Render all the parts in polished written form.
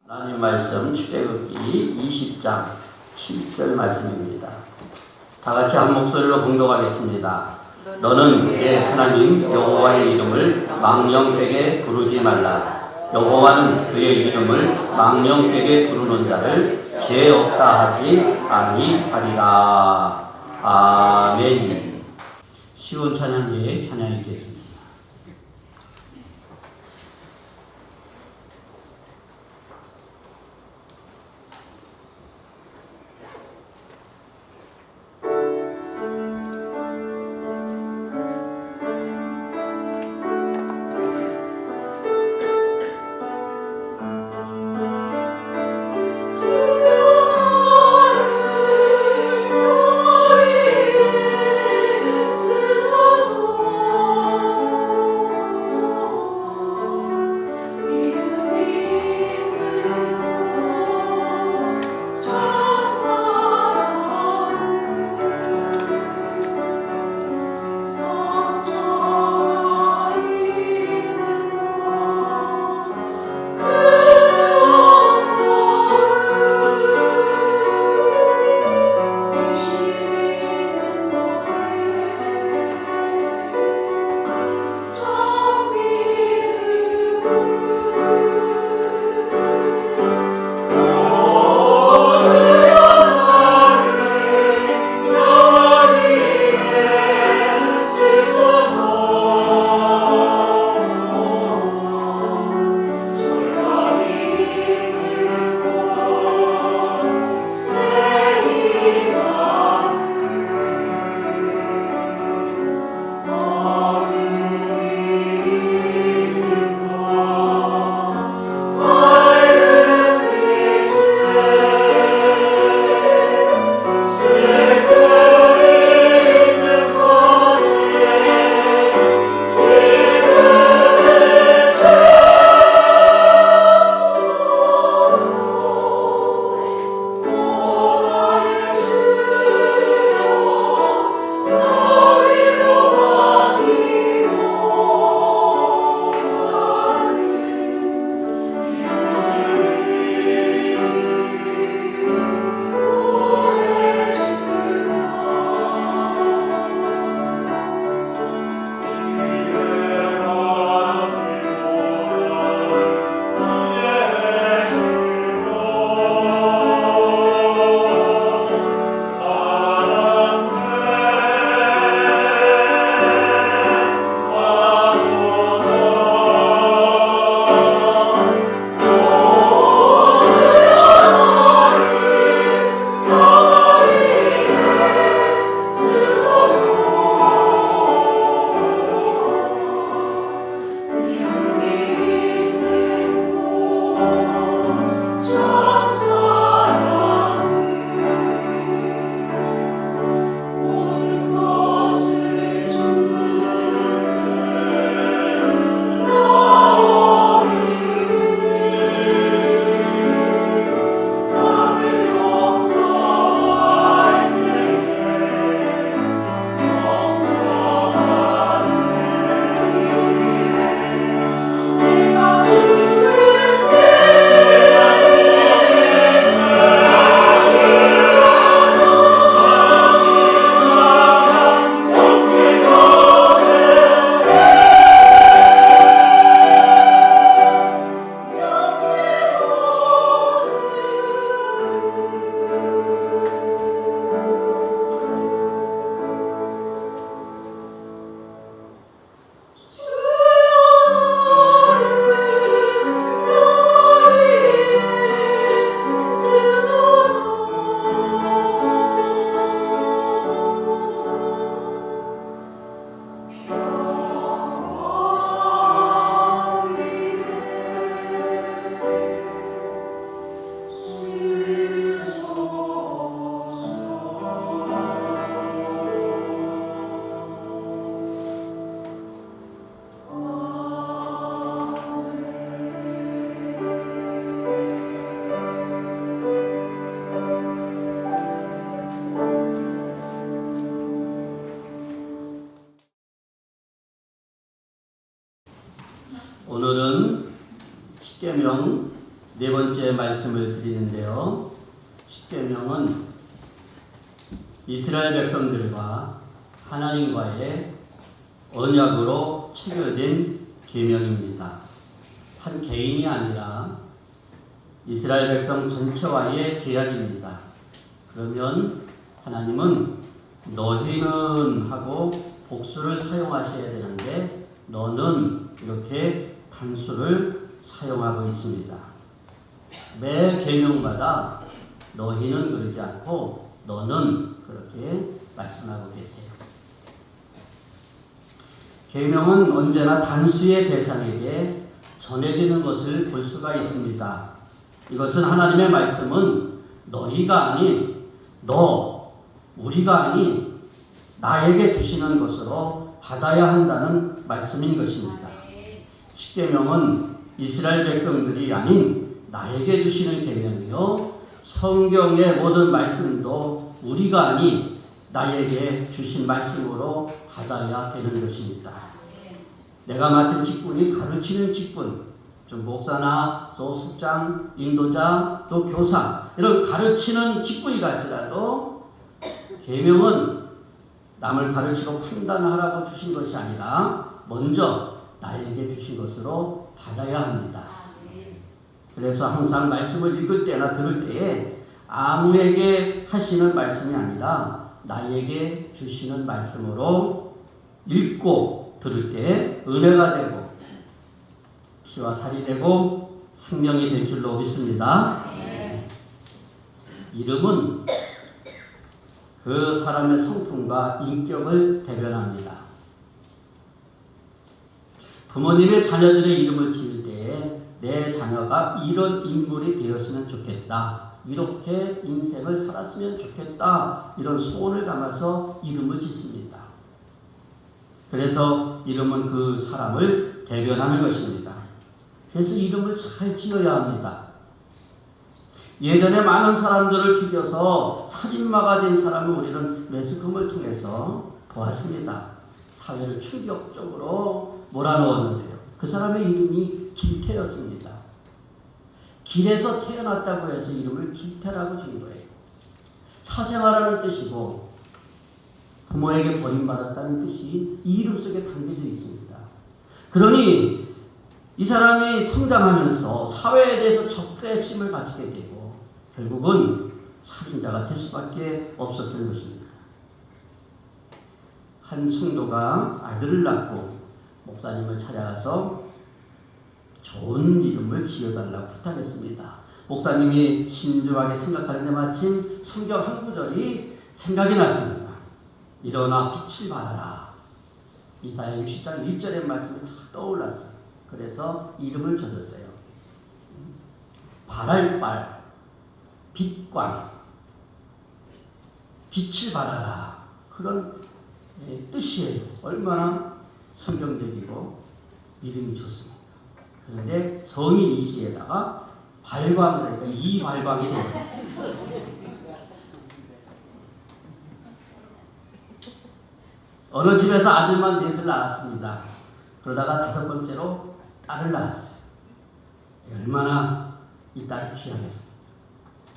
하나님 말씀 출애굽기 20장 7절 말씀입니다. 다 같이 한 목소리로 봉독하겠습니다. 너는 내 하나님 여호와의 이름을 망령되게 부르지 말라. 여호와는 그의 이름을 망령되게 부르는 자를 죄 없다 하지 아니하리라. 아멘. 시온 찬양대의 찬양이 있겠습니다. 오늘은 십계명 네 번째 말씀을 드리는데요. 십계명은 이스라엘 백성들과 하나님과의 언약으로 체결된 계명입니다. 한 개인이 아니라 이스라엘 백성 전체와의 계약입니다. 그러면 하나님은 너희는 하고 복수를 사용하셔야 되는데 너는 이렇게 단수를 사용하고 있습니다. 매 계명마다 너희는 그러지 않고 너는 그렇게 말씀하고 계세요. 계명은 언제나 단수의 대상에게 전해지는 것을 볼 수가 있습니다. 이것은 하나님의 말씀은 너희가 아닌 너, 우리가 아닌 나에게 주시는 것으로 받아야 한다는 말씀인 것입니다. 십계명은 이스라엘 백성들이 아닌 나에게 주시는 계명이요 성경의 모든 말씀도 우리가 아닌 나에게 주신 말씀으로 받아야 되는 것입니다. 내가 맡은 직분이 가르치는 직분, 좀 목사나 또 숙장, 인도자, 또 교사 이런 가르치는 직분이 갈지라도 계명은 남을 가르치고 판단하라고 주신 것이 아니라 먼저 나에게 주신 것으로 받아야 합니다. 그래서 항상 말씀을 읽을 때나 들을 때에 아무에게 하시는 말씀이 아니라 나에게 주시는 말씀으로 읽고 들을 때 은혜가 되고 피와 살이 되고 생명이 될 줄로 믿습니다. 이름은 그 사람의 성품과 인격을 대변합니다. 부모님의 자녀들의 이름을 지을 때에 내 자녀가 이런 인물이 되었으면 좋겠다. 이렇게 인생을 살았으면 좋겠다. 이런 소원을 담아서 이름을 짓습니다. 그래서 이름은 그 사람을 대변하는 것입니다. 그래서 이름을 잘 지어야 합니다. 예전에 많은 사람들을 죽여서 살인마가 된 사람을 우리는 매스컴을 통해서 보았습니다. 사회를 충격적으로 몰아넣었는데요. 그 사람의 이름이 길태였습니다. 길에서 태어났다고 해서 이름을 길태라고 준 거예요. 사생아라는 뜻이고 부모에게 버림받았다는 뜻이 이 이름 속에 담겨져 있습니다. 그러니 이 사람이 성장하면서 사회에 대해서 적대심을 가지게 되고 결국은 살인자가 될 수밖에 없었던 것입니다. 한 성도가 아들을 낳고 목사님을 찾아가서 좋은 이름을 지어달라고 부탁했습니다. 목사님이 신중하게 생각하는데 마침 성경 한 구절이 생각이 났습니다. 일어나 빛을 발하라. 이사야 60장 1절의 말씀이 다 떠올랐어요. 그래서 이름을 적었어요. 발할 빛광, 빛을 발하라. 그런 뜻이에요. 얼마나 성경적이고 이름이 좋습니다. 그런데 성인 이시에다가 발광을 하니까 이 발광이 되어있어요. 어느 집에서 아들만 넷을 낳았습니다. 그러다가 다섯 번째로 딸을 낳았어요. 얼마나 이 딸이 귀하겠습니까?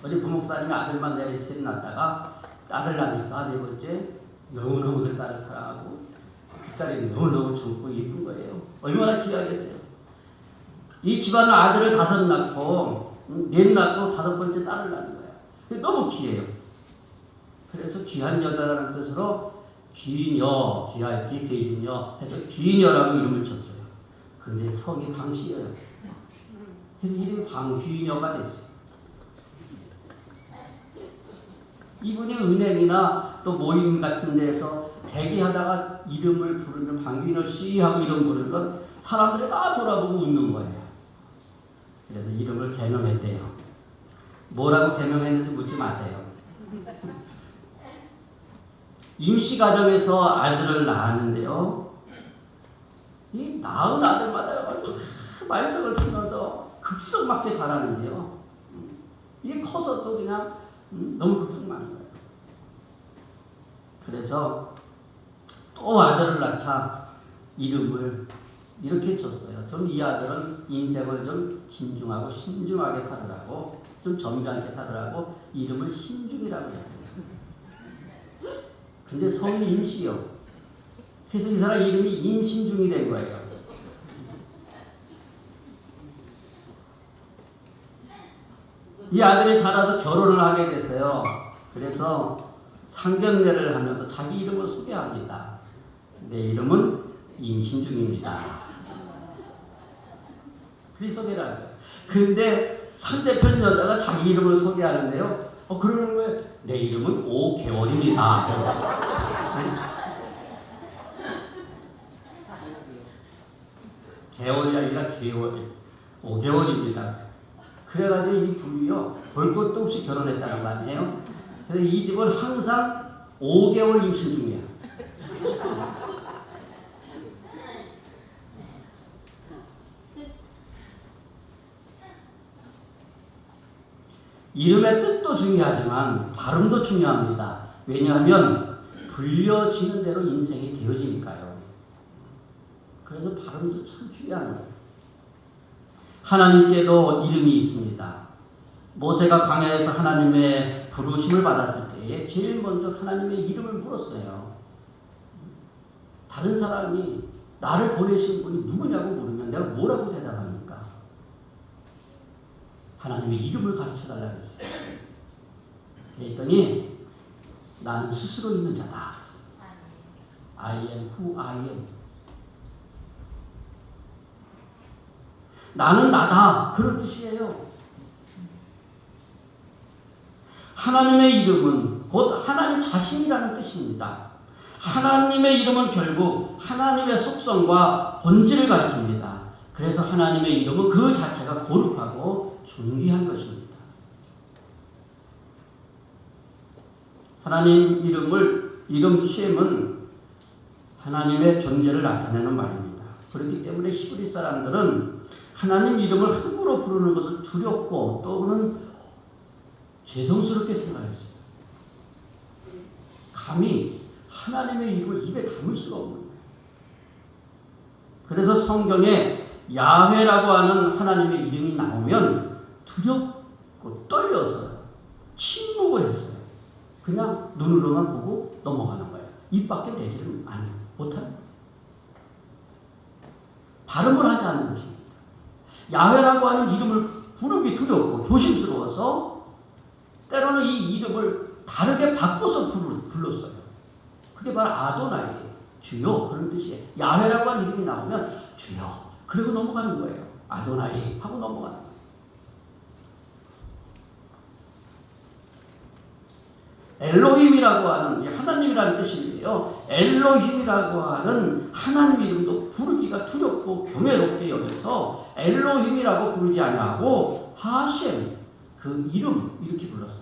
어디 부목사님이 아들만 넷을 낳다가 딸을 낳으니까 네 번째 너무너무 그 딸을 사랑하고 그 딸이 너무너무 젊고 예쁜 거예요. 얼마나 귀하겠어요. 이 집안은 아들을 다섯 낳고 넷 낳고 다섯 번째 딸을 낳는 거야. 너무 귀해요. 그래서 귀한 여자라는 뜻으로 귀녀, 귀할기, 귀녀 해서 귀녀라고 이름을 줬어요. 그런데 성이 방씨예요. 그래서 이름이 방귀녀가 됐어요. 이분이 은행이나 또 모임 같은 데서 대기하다가 이름을 부르면 방귀녀 씨 하고 이름 부르면 사람들이 다 돌아보고 웃는 거예요. 그래서 이름을 개명했대요. 뭐라고 개명했는지 묻지 마세요. 임시가정에서 아들을 낳았는데요. 이 낳은 아들마다 말썽을 피면서 극성맞게 자라는데요. 이게 커서 또 그냥 너무 극성맞는 거예요. 그래서 또 아들을 낳자 이름을 이렇게 줬어요. 좀 이 아들은 인생을 좀 진중하고 신중하게 살으라고, 좀 점잖게 살으라고 이름을 신중이라고 했어요. 근데 성이 임시요. 그래서 이 사람 이름이 임신중이 된 거예요. 이 아들이 자라서 결혼을 하게 됐어요. 그래서 상견례를 하면서 자기 이름을 소개합니다. 내 이름은 임신중입니다. 그리 소개를 하죠. 그런데 상대편 여자가 자기 이름을 소개하는데요. 그러는 거예요. 내 이름은 5개월입니다. 개월이 아니라 개월. 5개월입니다. 그래가지고 이 둘이요, 볼 것도 없이 결혼했다는 거 아니에요? 그래서 이 집은 항상 5개월 임신 중이야. 이름의 뜻도 중요하지만 발음도 중요합니다. 왜냐하면 불려지는 대로 인생이 되어지니까요. 그래서 발음도 참 중요한 거예요. 하나님께도 이름이 있습니다. 모세가 광야에서 하나님의 부르심을 받았을 때에 제일 먼저 하나님의 이름을 물었어요. 다른 사람이 나를 보내신 분이 누구냐고 물으면 내가 뭐라고 대답합니까? 하나님의 이름을 가르쳐달라고 했어요. 그랬더니 나는 스스로 있는 자다. I am who I am. 나는 나다. 그런 뜻이에요. 하나님의 이름은 곧 하나님 자신이라는 뜻입니다. 하나님의 이름은 결국 하나님의 속성과 본질을 가리킵니다. 그래서 하나님의 이름은 그 자체가 거룩하고 존귀한 것입니다. 하나님 이름 셈은 하나님의 존재를 나타내는 말입니다. 그렇기 때문에 히브리 사람들은 하나님 이름을 함부로 부르는 것을 두렵고 또는 죄송스럽게 생각했습니다. 감히 하나님의 이름을 입에 담을 수가 없는 거예요. 그래서 성경에 야훼라고 하는 하나님의 이름이 나오면 두렵고 떨려서 침묵을 했어요. 그냥 눈으로만 보고 넘어가는 거예요. 입 밖에 내지를 못하는 거예요. 발음을 하지 않는 것입니다. 야훼라고 하는 이름을 부르기 두렵고 조심스러워서 때로는 이 이름을 다르게 바꿔서 불렀어요. 그게 바로 아도나이예요. 주여, 그런 뜻이에요. 야훼라고 하는 이름이 나오면 주여, 그리고 넘어가는 거예요. 아도나이 하고 넘어가는 거예요. 엘로힘이라고 하는 하나님이라는 뜻인데요. 엘로힘이라고 하는 하나님 이름도 부르기가 두렵고 경외롭게 여겨서 엘로힘이라고 부르지 아니하고 하셈, 그 이름 이렇게 불렀어요.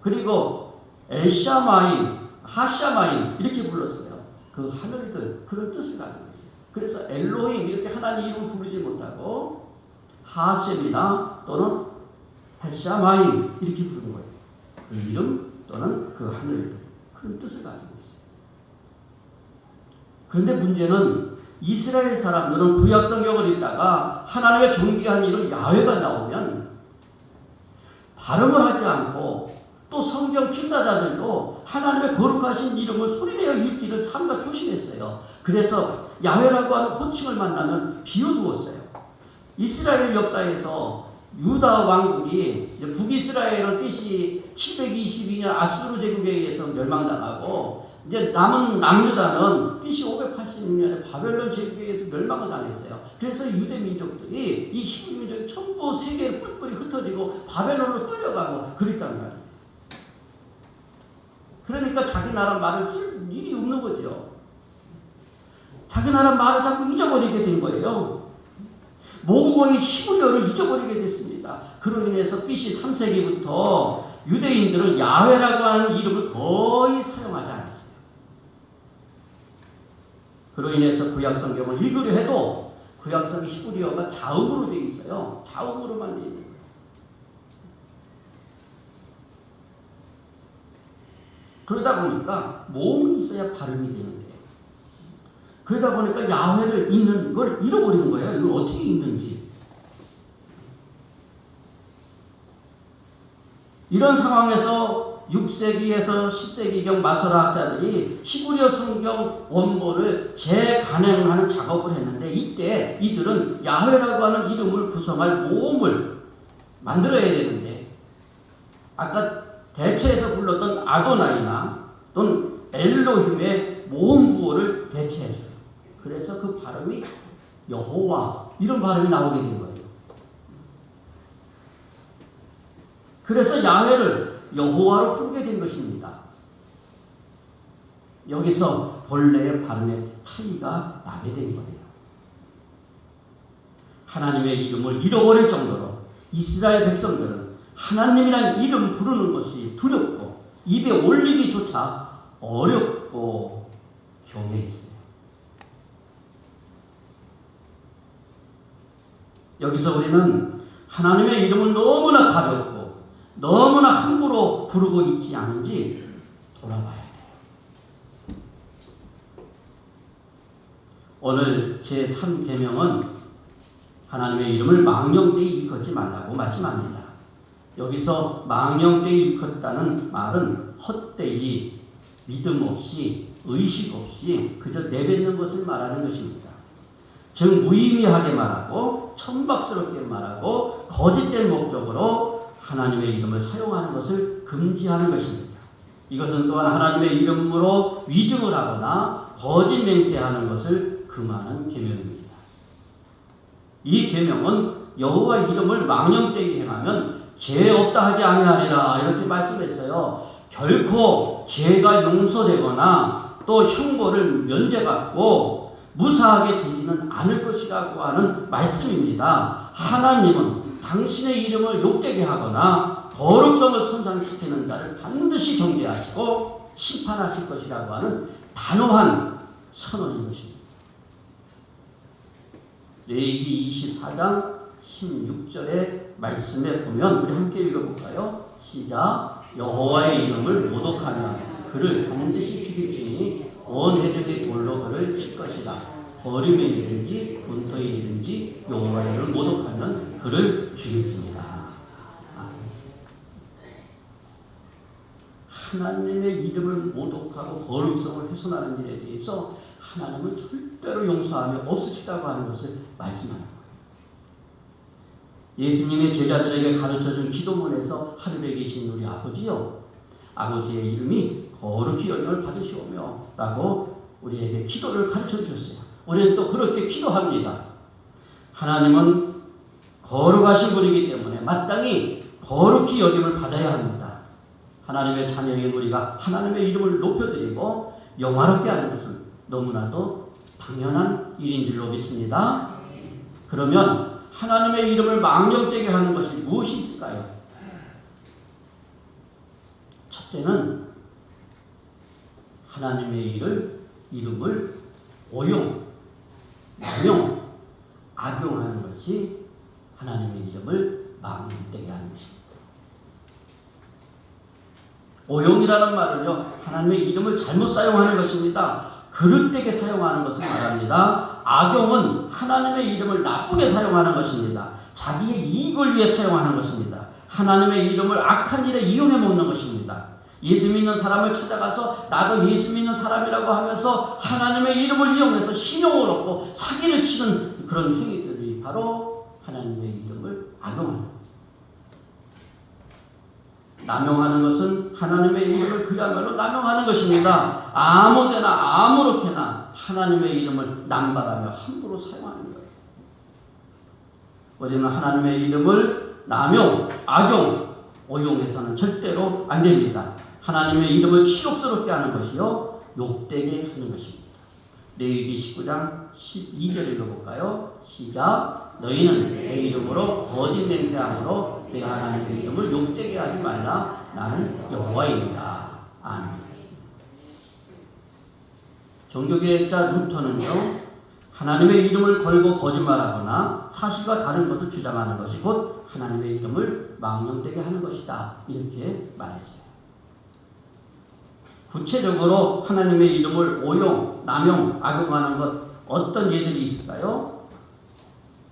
그리고 엘샤마임, 하샤마임 이렇게 불렀어요. 그 하늘들, 그런 뜻을 가지고 있어요. 그래서 엘로힘 이렇게 하나님 이름을 부르지 못하고 하셈이나 또는 헬샤마임 이렇게 부르는 거예요. 그 이름 또는 그 하늘들, 그런 뜻을 가지고 있어요. 그런데 문제는 이스라엘 사람들은 구약 성경을 읽다가 하나님의 존귀한 이름 야훼가 나오면 발음을 하지 않고 또 성경 필사자들도 하나님의 거룩하신 이름을 소리내어 읽기를 삼가 조심했어요. 그래서 야훼라고 하는 호칭을 만나면 비워두었어요. 이스라엘 역사에서 유다 왕국이 북이스라엘은 BC 722년 아수르 제국에 의해서 멸망당하고 이제 남은 남유다는 BC 586년에 바벨론 제국에 의해서 멸망을 당했어요. 그래서 유대 민족들이 이 히브리 민족이 전부 세계에 뿔뿔이 흩어지고 바벨론으로 끌려가고 그랬단 말이에요. 그러니까 자기 나라 말을 쓸 일이 없는 거죠. 자기 나라 말을 자꾸 잊어버리게 된 거예요. 모국어의 히브리어를 잊어버리게 됐습니다. 그로 인해서 BC 3세기부터 유대인들은 야훼라고 하는 이름을 거의 사용하지 않았어요. 그로 인해서 구약 성경을 읽으려 해도 구약 성경 히브리어가 자음으로 되어 있어요. 자음으로만 되어 있는 거예요. 그러다 보니까 모음이 있어야 발음이 되는데요. 그러다 보니까 야훼를 잊는 걸 잃어버리는 거예요. 이걸 어떻게 잊는지. 이런 상황에서 6세기에서 10세기경 마소라 학자들이 히브리어 성경 원본을 재간행하는 작업을 했는데, 이때 이들은 야훼라고 하는 이름을 구성할 모음을 만들어야 되는데, 아까 대체해서 불렀던 아도나이나 또는 엘로힘의 모음 구어를 대체했어요. 그래서 그 발음이 여호와 이런 발음이 나오게 된 거예요. 그래서 야훼를 여호와로 부르게 된 것입니다. 여기서 본래의 발음의 차이가 나게 된 거예요. 하나님의 이름을 잃어버릴 정도로 이스라엘 백성들은 하나님이라는 이름 부르는 것이 두렵고 입에 올리기조차 어렵고 경외했어요. 여기서 우리는 하나님의 이름을 너무나 가볍고 너무나 함부로 부르고 있지 않은지 돌아봐야 돼요. 오늘 제3계명은 하나님의 이름을 망령되이 일컫지 말라고 말씀합니다. 여기서 망령되이 일컫다는 말은 헛되이 믿음 없이 의식 없이 그저 내뱉는 것을 말하는 것입니다. 즉 무의미하게 말하고 천박스럽게 말하고 거짓된 목적으로 하나님의 이름을 사용하는 것을 금지하는 것입니다. 이것은 또한 하나님의 이름으로 위증을 하거나 거짓 맹세하는 것을 금하는 계명입니다. 이 계명은 여호와 이름을 망령되이 행하면 죄 없다 하지 아니하리라 이렇게 말씀했어요. 결코 죄가 용서되거나 또 형벌을 면제받고 무사하게 되지는 않을 것이라고 하는 말씀입니다. 하나님은 당신의 이름을 욕되게 하거나 거룩성을 손상시키는 자를 반드시 정죄하시고 심판하실 것이라고 하는 단호한 선언인 것입니다. 레위기 24장 16절의 말씀에 보면 우리 함께 읽어볼까요? 시작. 여호와의 이름을 모독하면 그를 반드시 죽일지니 온 회족의 돌로 그를 칠 것이다. 버림이든지 분토이든지 여호와의 이름을 모독하면 그를 죽일지니라. 하나님의 이름을 모독하고 거룩성을 훼손하는 일에 대해서 하나님은 절대로 용서함이 없으시다고 하는 것을 말씀하는 거예요. 예수님의 제자들에게 가르쳐준 기도문에서 하늘에 계신 우리 아버지요, 아버지의 이름이 거룩히 여김을 받으시오며 라고 우리에게 기도를 가르쳐 주셨어요. 우리는 또 그렇게 기도합니다. 하나님은 거룩하신 분이기 때문에 마땅히 거룩히 여김을 받아야 합니다. 하나님의 자녀인 우리가 하나님의 이름을 높여드리고 영화롭게 하는 것은 너무나도 당연한 일인 줄로 믿습니다. 그러면 하나님의 이름을 망령되게 하는 것이 무엇이 있을까요? 첫째는 하나님의 이름을 오용, 남용, 악용하는 것이 하나님의 이름을 망령되게 하는 것입니다. 오용이라는 말은요, 하나님의 이름을 잘못 사용하는 것입니다. 그릇되게 사용하는 것을 말합니다. 악용은 하나님의 이름을 나쁘게 사용하는 것입니다. 자기의 이익을 위해 사용하는 것입니다. 하나님의 이름을 악한 일에 이용해 먹는 것입니다. 예수 믿는 사람을 찾아가서 나도 예수 믿는 사람이라고 하면서 하나님의 이름을 이용해서 신용을 얻고 사기를 치는 그런 행위들이 바로 하나님의 이름을 악용하는 겁니다. 남용하는 것은 하나님의 이름을 그야말로 남용하는 것입니다. 아무데나 아무렇게나 하나님의 이름을 남발하며 함부로 사용하는 거예요. 우리는 하나님의 이름을 남용, 악용, 오용해서는 절대로 안 됩니다. 하나님의 이름을 치욕스럽게 하는 것이요, 욕되게 하는 것입니다. 레위기 19장 12절 읽어볼까요? 시작. 너희는 내 이름으로 거짓 맹세함으로 내 하나님의 이름을 욕되게 하지 말라. 나는 여호와입니다. 아멘. 종교개혁자 루터는요, 하나님의 이름을 걸고 거짓말하거나 사실과 다른 것을 주장하는 것이 곧 하나님의 이름을 망령되게 하는 것이다. 이렇게 말했어요. 구체적으로 하나님의 이름을 오용, 남용, 악용하는 것 어떤 예들이 있을까요?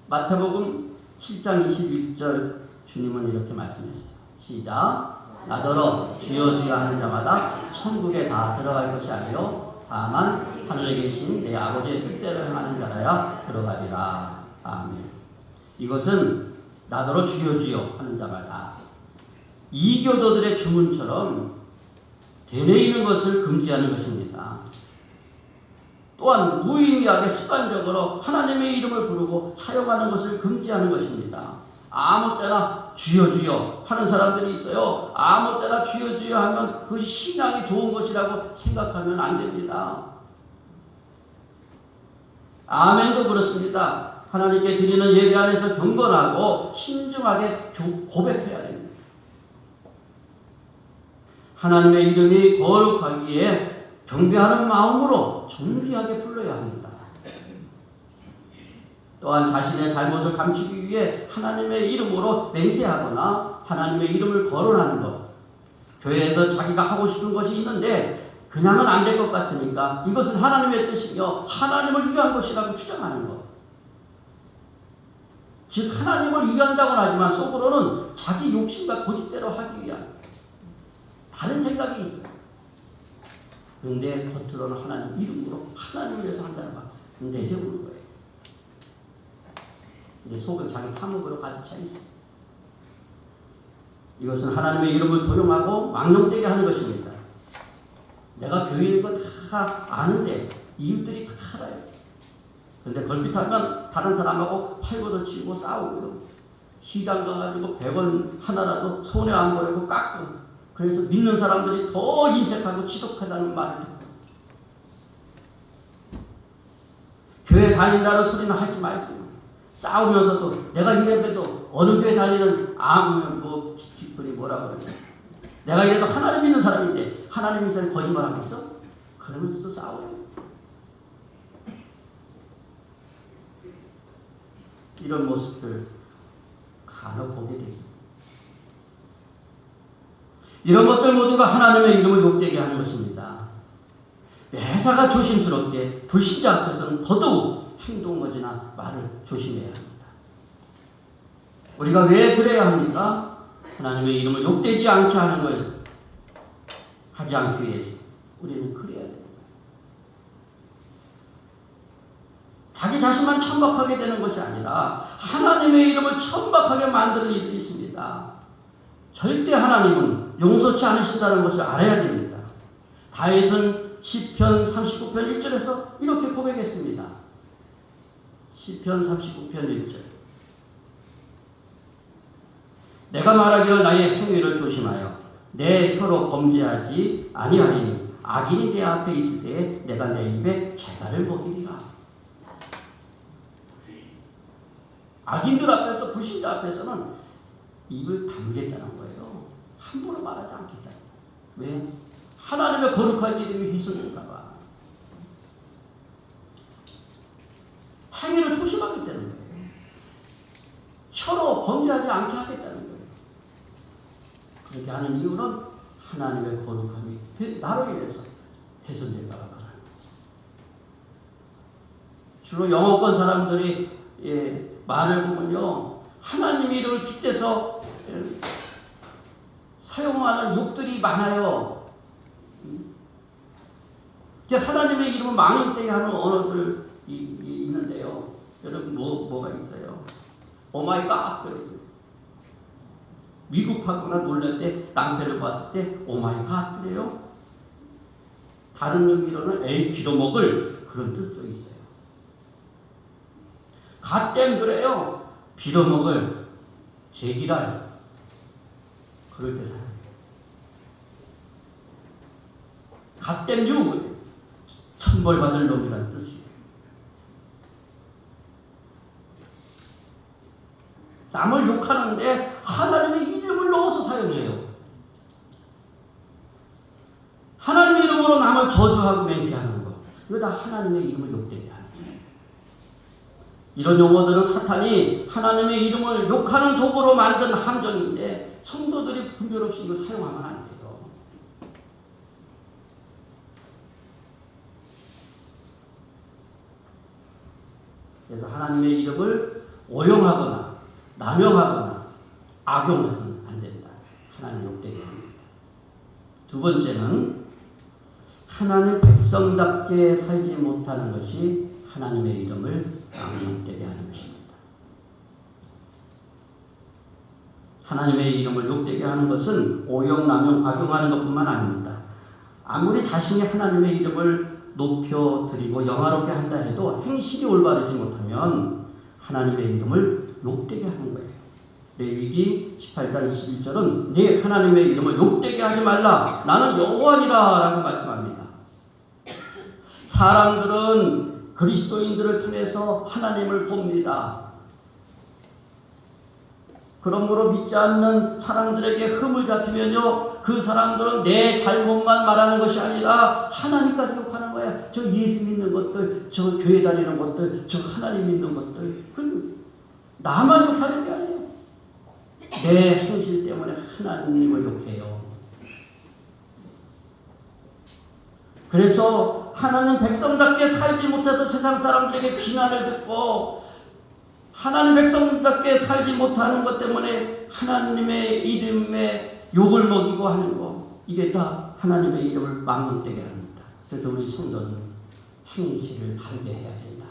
마태복음 7장 21절 주님은 이렇게 말씀했어요. 시작. 나더러 주여 주여 하는 자마다 천국에 다 들어갈 것이 아니요 다만 하늘에 계신 내 아버지의 뜻대로 행하는 자라야 들어가리라. 아멘. 이것은 나더러 주여 주여 하는 자마다 이교도들의 주문처럼 되뇌이는 것을 금지하는 것입니다. 또한 무의미하게 습관적으로 하나님의 이름을 부르고 사용하는 것을 금지하는 것입니다. 아무 때나 주여 주여 하는 사람들이 있어요. 아무 때나 주여 주여 하면 그것이 신앙이 좋은 것이라고 생각하면 안 됩니다. 아멘도 그렇습니다. 하나님께 드리는 예배 안에서 경건하고 신중하게 고백해야 됩니다. 하나님의 이름이 거룩하기에 경배하는 마음으로 존귀하게 불러야 합니다. 또한 자신의 잘못을 감추기 위해 하나님의 이름으로 맹세하거나 하나님의 이름을 거론하는 것. 교회에서 자기가 하고 싶은 것이 있는데 그냥은 안 될 것 같으니까 이것은 하나님의 뜻이며 하나님을 위한 것이라고 주장하는 것. 즉 하나님을 위한다고는 하지만 속으로는 자기 욕심과 고집대로 하기 위한 다른 생각이 있어요. 그런데 겉으로는 하나님 이름으로 하나님을 위해서 한다는 말 내세우는 거예요. 근데 속은 자기 탐욕으로 가득 차 있어요. 이것은 하나님의 이름을 도용하고 망령되게 하는 것입니다. 내가 교인인 거 다 아는데 이웃들이 다 알아요. 그런데 걸핏하면 다른 사람하고 팔고도 치고 싸우고요. 시장 가가지고 100원 하나라도 손에 안 보내고 깎고 그래서 믿는 사람들이 더 인색하고 지독하다는 말을 듣고 교회 다닌다는 소리는 하지 말고 싸우면서도 내가 이래봬도 어느 교회 다니는 뭐 집집들이 뭐라고 그러냐. 내가 이래도 하나님 믿는 사람인데 하나님 믿는 사람이 거짓말 하겠어? 그러면서 또 싸워요. 이런 모습들 간혹 보게 됩니다. 이런 것들 모두가 하나님의 이름을 욕되게 하는 것입니다. 매사가 조심스럽게 불신자 앞에서는 더더욱 행동거지나 말을 조심해야 합니다. 우리가 왜 그래야 합니까? 하나님의 이름을 욕되지 않게 하는 걸 하지 않기 위해서 우리는 그래야 됩니다. 자기 자신만 천박하게 되는 것이 아니라 하나님의 이름을 천박하게 만드는 이들이 있습니다. 절대 하나님은 용서치 않으신다는 것을 알아야 됩니다. 다윗은 시편 39편 1절에서 이렇게 고백했습니다. 시편 39편 1절. 내가 말하기를 나의 행위를 조심하여 내 혀로 범죄하지 아니하리니 악인이 내 앞에 있을 때에 내가 내 입에 재갈을 먹이리라. 악인들 앞에서 불신자 앞에서는 입을 다물겠다는 거예요. 함부로 말하지 않겠다. 왜? 하나님의 거룩한 이름이 훼손될까 봐. 행위를 조심하기 때문에 혀로 범죄하지 않게 하겠다는 거예요. 그렇게 하는 이유는 하나님의 거룩함이 나로 인해서 훼손될까 봐 그러는 거죠. 주로 영어권 사람들이 말을 보면요, 하나님 이름을 빗대서 사용하는 욕들이 많아요. 하나님의 이름을 망령되게 하는 언어들이 있는데요. 여러분 뭐가 있어요? 오마이갓 그래요. 미국하거나 놀랄 때 낭패를 봤을 때 오마이갓 그래요. 다른 의미로는 에이 빌어먹을 그런 뜻도 있어요. 갓댐 그래요. 빌어먹을 제기랄 그럴 때 사용해요. 갓댐 유 천벌받을 놈이란 뜻이에요. 남을 욕하는데 하나님의 이름을 넣어서 사용해요. 하나님의 이름으로 남을 저주하고 맹세하는 거. 이거 다 하나님의 이름을 욕되게 하는 거예요. 이런 용어들은 사탄이 하나님의 이름을 욕하는 도구로 만든 함정인데 성도들이 분별 없이 이거 사용하면 안 돼요. 그래서 하나님의 이름을 오용하거나 남용하거나 악용해서는 안 된다. 하나님 욕되게 합니다. 두 번째는 하나님 백성답게 살지 못하는 것이 하나님의 이름을 욕되게 하는 것입니다. 하나님의 이름을 욕되게 하는 것은 오용, 남용, 악용하는 것뿐만 아닙니다. 아무리 자신이 하나님의 이름을 높여드리고 영화롭게 한다 해도 행실이 올바르지 못하면 하나님의 이름을 욕되게 하는 거예요. 레위기 18장 21절은 네 하나님의 이름을 욕되게 하지 말라. 나는 여호와니라 라고 말씀합니다. 사람들은 그리스도인들을 통해서 하나님을 봅니다. 그러므로 믿지 않는 사람들에게 흠을 잡히면요, 그 사람들은 내 잘못만 말하는 것이 아니라 하나님까지 욕하는 거야. 저 예수 믿는 것들, 저 교회 다니는 것들, 저 하나님 믿는 것들, 그 나만 욕하는 게 아니에요. 내 행실 때문에 하나님을 욕해요. 그래서 하나님 백성답게 살지 못해서 세상 사람들에게 비난을 듣고 하나님 백성답게 살지 못하는 것 때문에 하나님의 이름에 욕을 먹이고 하는 거, 이게 다 하나님의 이름을 망령되게 합니다. 그래서 우리 성도는 행실을 바르게 해야 된다.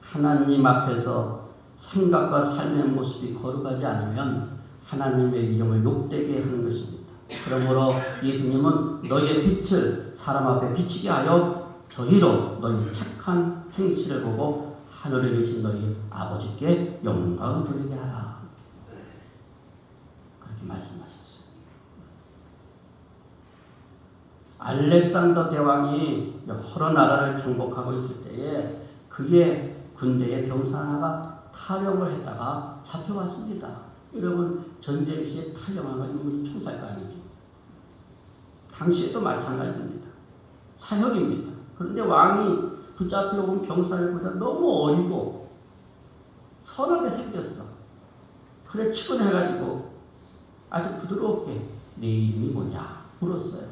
하나님 앞에서 생각과 삶의 모습이 거룩하지 않으면 하나님의 이름을 욕되게 하는 것입니다. 그러므로 예수님은 너희의 빛을 사람 앞에 비치게 하여 저희로 너희 착한 행실을 보고 하늘에 계신 너희 아버지께 영광을 돌리게 하라. 그렇게 말씀하셨어요. 알렉산더 대왕이 여러 나라를 정복하고 있을 때에 그의 군대의 병사 하나가 탈영을 했다가 잡혀왔습니다. 여러분, 전쟁 시에 탈영한 건 총살가 아니죠. 당시에도 마찬가지입니다. 사형입니다. 그런데 왕이 붙잡혀온 병사를 보자 너무 어리고 선하게 생겼어. 그래 측은해가지고 아주 부드럽게 내 이름이 뭐냐 물었어요.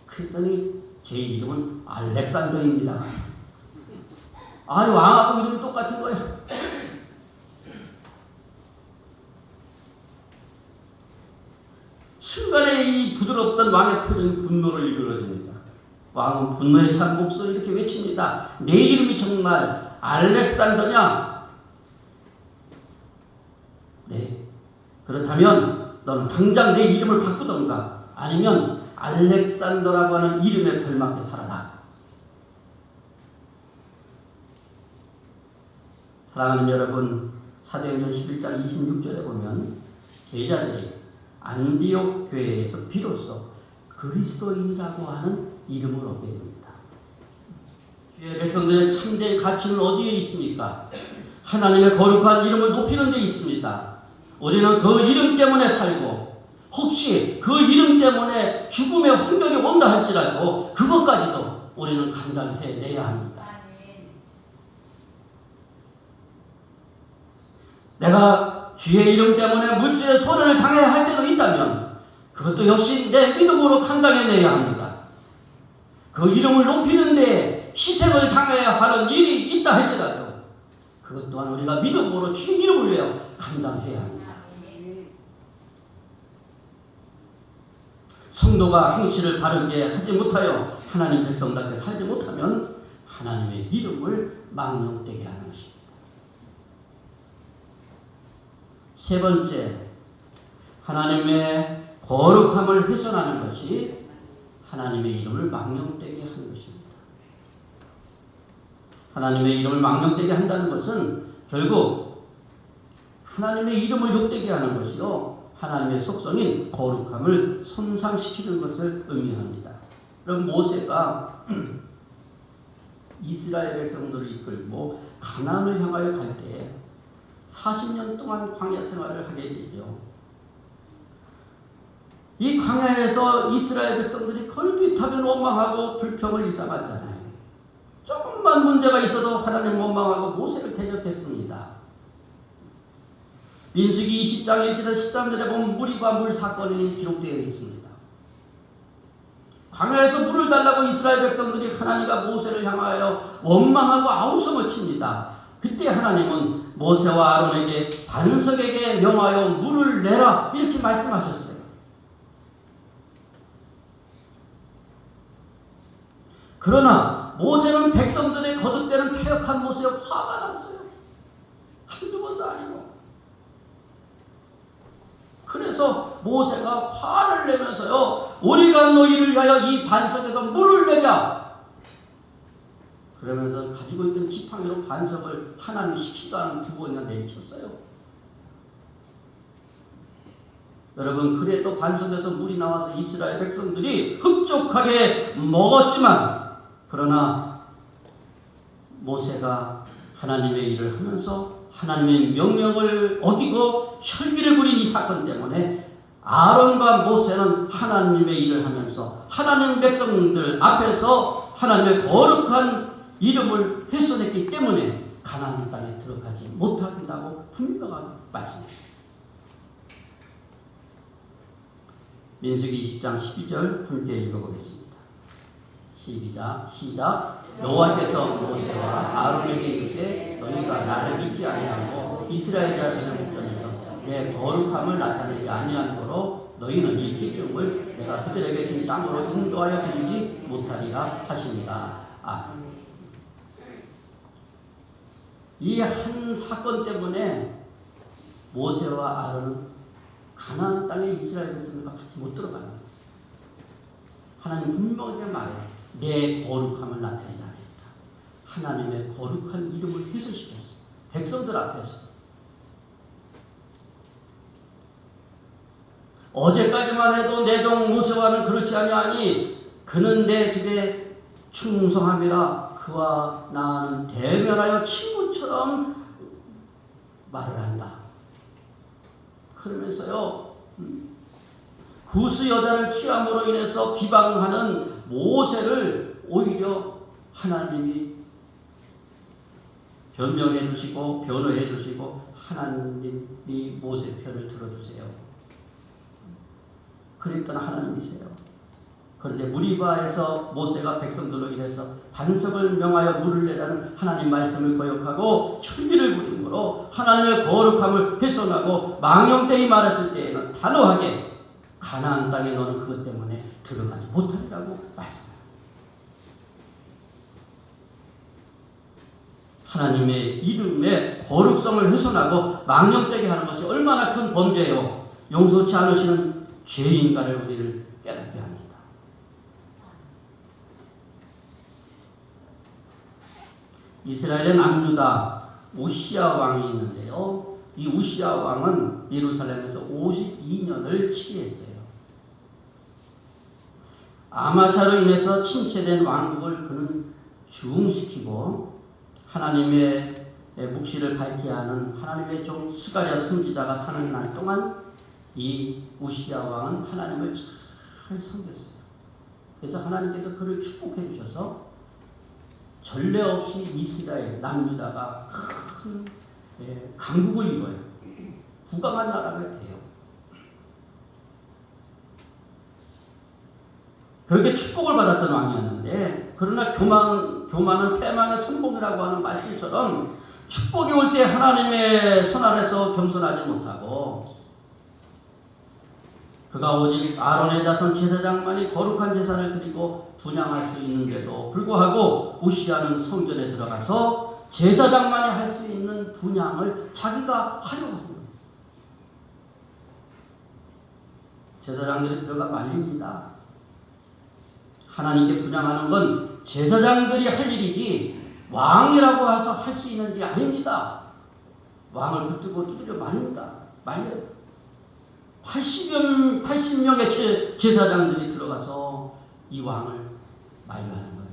그랬더니 제 이름은 알렉산더입니다. 아니, 왕하고 이름이 똑같은 거예요. 순간에 이 부드럽던 왕의 표정이 분노를 일그러집니다. 왕은 분노에 찬 목소리 이렇게 외칩니다. 내 이름이 정말 알렉산더냐? 네. 그렇다면 너는 당장 내 이름을 바꾸던가 아니면 알렉산더라고 하는 이름에 걸맞게 살아라. 사랑하는 여러분, 사도행전 11장 26절에 보면 제자들이 안디옥 교회에서 비로소 그리스도인이라고 하는 이름을 얻게 됩니다. 주의 백성들의 참된 가치는 어디에 있습니까? 하나님의 거룩한 이름을 높이는 데 있습니다. 우리는 그 이름 때문에 살고 혹시 그 이름 때문에 죽음의 환경이 온다 할지라도 그것까지도 우리는 감당해내야 합니다. 내가 주의 이름 때문에 물질의 손해를 당해야 할 때도 있다면 그것도 역시 내 믿음으로 감당해내야 합니다. 그 이름을 높이는 데 희생을 당해야 하는 일이 있다 할지라도 그것 또한 우리가 믿음으로 주의 이름을 위하여 감당해야 합니다. 성도가 행실을 바르게 하지 못하여 하나님 백성답게 살지 못하면 하나님의 이름을 망령되게 하는 것입니다. 세 번째, 하나님의 거룩함을 훼손하는 것이 하나님의 이름을 망령되게 하는 것입니다. 하나님의 이름을 망령되게 한다는 것은 결국 하나님의 이름을 욕되게 하는 것이요, 하나님의 속성인 거룩함을 손상시키는 것을 의미합니다. 그럼 모세가 이스라엘 백성들을 이끌고 가나안을 향하여 갈 때 40년 동안 광야 생활을 하게 되죠. 이 광야에서 이스라엘 백성들이 걸핏하면 원망하고 불평을 일삼았잖아요. 조금만 문제가 있어도 하나님 원망하고 모세를 대적했습니다. 민수기 20장 1절에서 13절에 보면 무리바 물 사건이 기록되어 있습니다. 광야에서 물을 달라고 이스라엘 백성들이 하나님과 모세를 향하여 원망하고 아우성을 칩니다. 그때 하나님은 모세와 아론에게 반석에게 명하여 물을 내라 이렇게 말씀하셨어요. 그러나 모세는 백성들의 거듭되는 패역한 모습에 화가 났어요. 한두 번도 아니고. 그래서 모세가 화를 내면서요, 우리가 너희를 위하여 이 반석에서 물을 내랴. 그러면서 가지고 있던 지팡이로 반석을 하나님 시키지도 않은 2번이나 내리쳤어요. 여러분, 그래도 반석에서 물이 나와서 이스라엘 백성들이 흡족하게 먹었지만, 그러나 모세가 하나님의 일을 하면서 하나님의 명령을 어기고 혈기를 부린 이 사건 때문에 아론과 모세는 하나님의 일을 하면서 하나님 백성들 앞에서 하나님의 거룩한 이름을 훼손했기 때문에 가나안 땅에 들어가지 못한다고 분명하게 말씀했습니다. 민수기 20장 12절 함께 읽어보겠습니다. 시작. 여호와께서 모세와 아론에게 이르되 너희가 나를 믿지 아니하고 이스라엘 자손의 목전에서 내 거룩함을 나타내지 아니하므로 너희는 이 필중을 내가 그들에게 준 땅으로 인도하여 드리지 못하리라 하십니다. 이 한 사건 때문에 모세와 아론은 가나안 땅에 이스라엘 백성들과 같이 못 들어가요. 하나님 분명하게 말해요. 내 거룩함을 나타내지 않았다. 하나님의 거룩한 이름을 훼손시켰어. 백성들 앞에서. 어제까지만 해도 내 종 모세와는 그렇지 아니하니 그는 내 집에 충성함이라 그와 나는 대면하여 친구처럼 말을 한다. 그러면서요, 구스 여자를 취함으로 인해서 비방하는 모세를 오히려 하나님이 변명해 주시고 변호해 주시고 하나님이 모세 편을 들어주세요. 그랬던 하나님이세요. 그런데 무리바에서 모세가 백성들로 인해서 반석을 명하여 물을 내라는 하나님 말씀을 거역하고 혈기를 부림으로 하나님의 거룩함을 훼손하고 망령되이 말했을 때에는 단호하게 가나안 땅에 너는 그것 때문에 들어가지 못하리라고 말씀합니다. 하나님의 이름의 거룩성을 훼손하고 망령되게 하는 것이 얼마나 큰 범죄요. 용서치 않으시는 죄인가를 우리를 깨닫게 합니다. 이스라엘의 남유다 우시야 왕이 있는데요. 이 우시야 왕은 예루살렘에서 52년을 치리했어요. 아마샤로 인해서 침체된 왕국을 그는 중흥시키고 하나님의 묵시를 밝게 하는 하나님의 종 스가랴 선지자가 사는 날 동안 이 우시야 왕은 하나님을 잘 섬겼어요. 그래서 하나님께서 그를 축복해 주셔서 전례 없이 이스라엘 남유다가 큰 강국을 이뤄요. 부강한 나라가 돼요. 그렇게 축복을 받았던 왕이었는데, 그러나 교만은 패망의 선봉이라고 하는 말씀처럼 축복이 올 때 하나님의 손 아래서 겸손하지 못하고 그가 오직 아론의 자손 제사장만이 거룩한 제사를 드리고 분향할 수 있는데도 불구하고 우시야는 성전에 들어가서 제사장만이 할 수 있는 분향을 자기가 하려고 합니다. 제사장들이 들어가 말립니다. 하나님께 분향하는 건 제사장들이 할 일이지 왕이라고 해서 할 수 있는 일이 아닙니다. 왕을 붙들고 두드려 말립니다. 말려요. 80명의 제사장들이 들어가서 이 왕을 만류하는 거예요.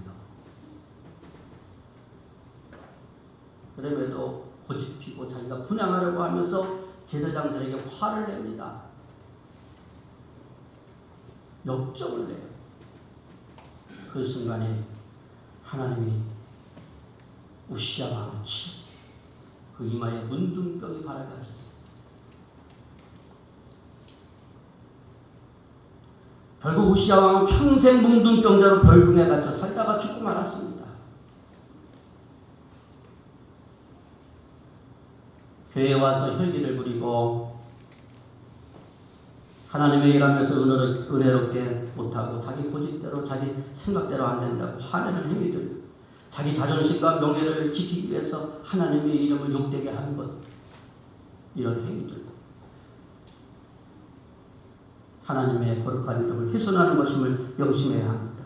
그럼에도 고집 피고 자기가 분향하려고 하면서 제사장들에게 화를 냅니다. 역적을 내요. 그 순간에 하나님이 우시야 왕을 치셨어요. 그 이마에 문둥병이 바라게 하셨어요. 결국 우시야 왕은 평생 뭉둥병자로 벌궁에 갇혀 살다가 죽고 말았습니다. 교회에 와서 혈기를 부리고 하나님의 일하면서 은혜롭게 못하고 자기 고집대로 자기 생각대로 안 된다고 화내는 행위들, 자기 자존심과 명예를 지키기 위해서 하나님의 이름을 욕되게 하는 것, 이런 행위들, 하나님의 거룩한 이름을 훼손하는 것임을 명심해야 합니다.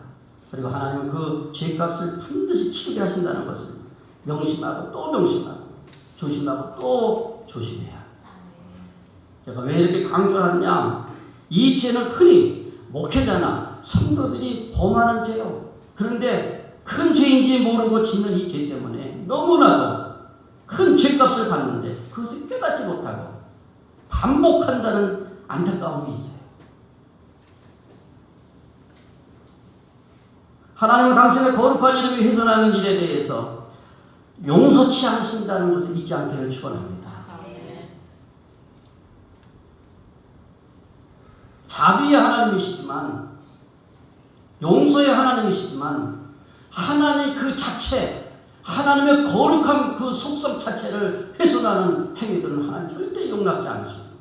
그리고 하나님은 그 죄값을 반드시 치르게 하신다는 것을 명심하고 또 명심하고 조심하고 또 조심해야 합니다. 제가 왜 이렇게 강조하느냐, 이 죄는 흔히 목회자나 성도들이 범하는 죄요. 그런데 큰 죄인지 모르고 짓는 이 죄 때문에 너무나도 큰 죄값을 받는데 그것을 깨닫지 못하고 반복한다는 안타까움이 있어요. 하나님은 당신의 거룩한 이름이 훼손하는 일에 대해서 용서치 않으신다는 것을 잊지 않기를 축원합니다. 자비의 하나님이시지만, 용서의 하나님이시지만, 하나님 그 자체, 하나님의 거룩한 그 속성 자체를 훼손하는 행위들은 하나님 절대 용납지 않으십니다.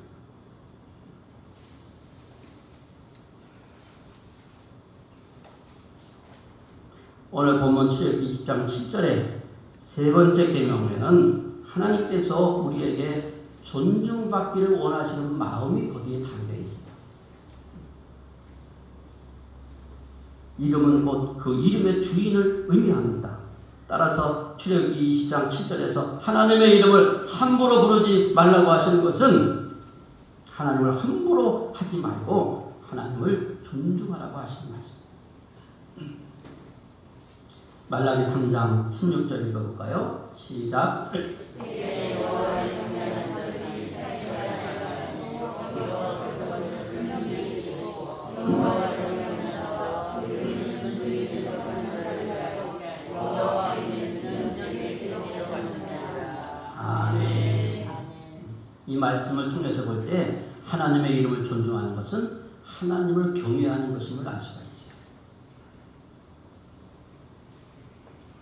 오늘 본문 출애굽기 20장 7절에 세 번째 계명에는 하나님께서 우리에게 존중받기를 원하시는 마음이 거기에 담겨 있습니다. 이름은 곧 그 이름의 주인을 의미합니다. 따라서 출애굽기 20장 7절에서 하나님의 이름을 함부로 부르지 말라고 하시는 것은 하나님을 함부로 하지 말고 하나님을 존중하라고 하시는 말씀입니다. 말라기 3장 16절 읽어볼까요? 시작. 아멘. 이 말씀을 통해서 볼 때 하나님의 이름을 존중하는 것은 하나님을 경외하는 것임을 알 수가 있어요.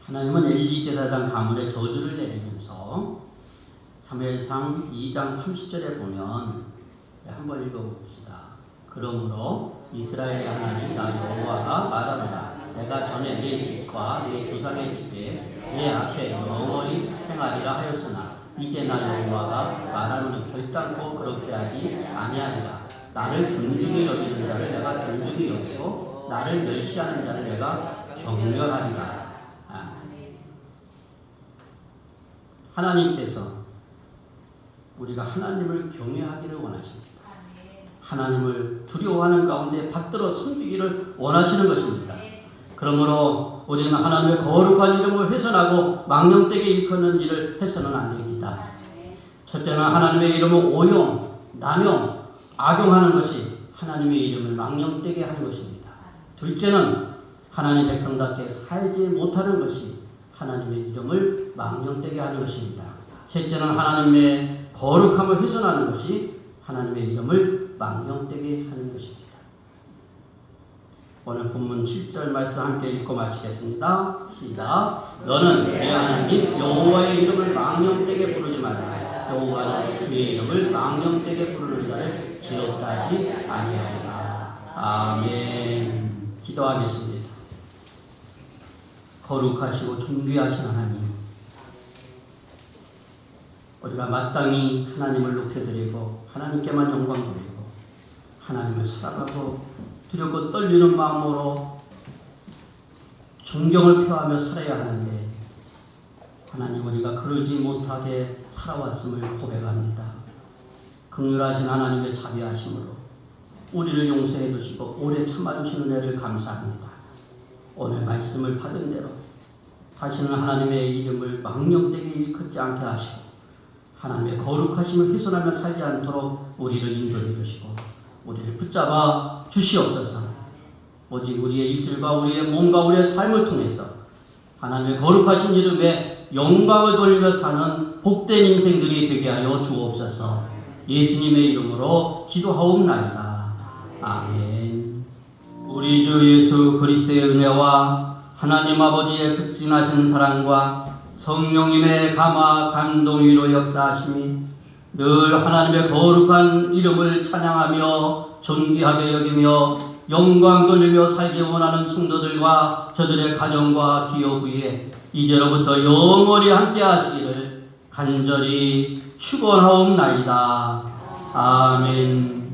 하나님은 엘리 제사장 가문에 저주를 내리면서 사무엘상 2장 30절에 보면 한번 읽어봅시다. 그러므로 이스라엘의 하나님 나 여호와가 말하노라. 내가 전에 내 집과 내 조상의 집에 내 앞에 영원히 행하리라 하였으나 이제 나 여호와가 말하노니 결단코 그렇게 하지 아니하리라. 나를 존중히 여기는 자를 내가 존중히 여기고 나를 멸시하는 자를 내가 경멸하리라. 하나님께서 우리가 하나님을 경외하기를 원하십니다. 하나님을 두려워하는 가운데 받들어 섬기기를 원하시는 것입니다. 그러므로 우리는 하나님의 거룩한 이름을 훼손하고 망령되게 일컫는 일을 해서는 안 됩니다. 첫째는 하나님의 이름을 오용, 남용, 악용하는 것이 하나님의 이름을 망령되게 하는 것입니다. 둘째는 하나님 백성답게 살지 못하는 것이 하나님의 이름을 망령되게 하는 것입니다. 셋째는 하나님의 거룩함을 훼손하는 것이 하나님의 이름을 망령되게 하는 것입니다. 오늘 본문 7절 말씀 함께 읽고 마치겠습니다. 시작. 너는 내 하나님 여호와의 이름을 망령되게 부르지 말라. 여호와는 그의 이름을 망령되게 부르는 자를 지었다 하지 아니하리라. 아멘. 기도하겠습니다. 거룩하시고 존귀하신 하나님, 우리가 마땅히 하나님을 높여드리고 하나님께만 영광 돌리고 하나님을 살아가고 두렵고 떨리는 마음으로 존경을 표하며 살아야 하는데 하나님, 우리가 그러지 못하게 살아왔음을 고백합니다. 긍휼하신 하나님의 자비하심으로 우리를 용서해 주시고 오래 참아주시는 은혜를 감사합니다. 오늘 말씀을 받은 대로 다시는 하나님의 이름을 망령되게 일컫지 않게 하시고 하나님의 거룩하심을 훼손하며 살지 않도록 우리를 인도해 주시고 우리를 붙잡아 주시옵소서. 오직 우리의 입술과 우리의 몸과 우리의 삶을 통해서 하나님의 거룩하신 이름에 영광을 돌리며 사는 복된 인생들이 되게 하여 주옵소서. 예수님의 이름으로 기도하옵나이다. 아멘. 우리 주 예수 그리스도의 은혜와 하나님 아버지의 극진하신 사랑과 성령님의 감화 감동위로 역사하심이 늘 하나님의 거룩한 이름을 찬양하며 존귀하게 여기며 영광 돌리며 살기 원하는 성도들과 저들의 가정과 기업 위에 이제로부터 영원히 함께 하시기를 간절히 축원하옵나이다. 아멘.